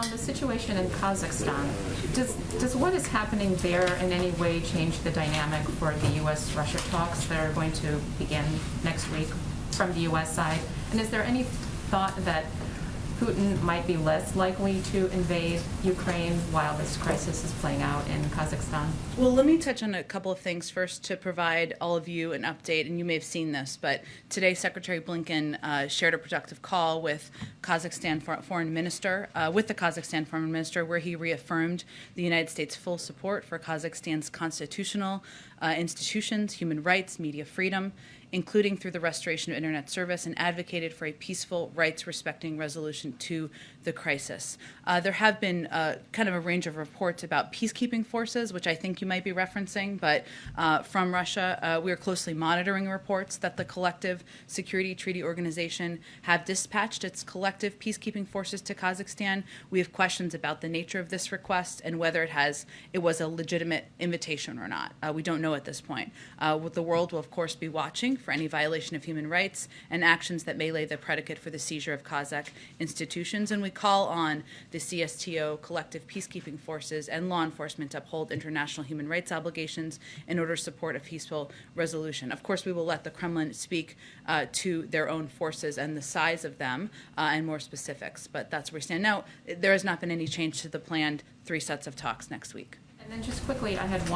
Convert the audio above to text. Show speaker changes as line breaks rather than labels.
on the situation in Kazakhstan, does what is happening there in any way change the dynamic for the U.S.-Russia talks that are going to begin next week from the U.S. side? And is there any thought that Putin might be less likely to invade Ukraine while this crisis is playing out in Kazakhstan?
Well, let me touch on a couple of things first to provide all of you an update, and you may have seen this, but today Secretary Blinken shared a productive call with Kazakhstan foreign minister, where he reaffirmed the United States' full support for Kazakhstan's constitutional institutions, human rights, media freedom, including through the restoration of internet service, and advocated for a peaceful, rights-respecting resolution to the crisis. There have been kind of a range of reports about peacekeeping forces, which I think you might be referencing, but from Russia, we are closely monitoring reports that the Collective Security Treaty Organization have dispatched its collective peacekeeping forces to Kazakhstan. We have questions about the nature of this request and whether it was a legitimate invitation or not. We don't know at this point. The world will, of course, be watching for any violation of human rights and actions that may lay the predicate for the seizure of Kazakh institutions. And we call on the CSTO, collective peacekeeping forces, and law enforcement to uphold international human rights obligations in order to support a peaceful resolution. Of course, we will let the Kremlin speak to their own forces and the size of them and more specifics, but that's where we stand. Now, there has not been any change to the planned 3 sets of talks next week.
And then just quickly, I had one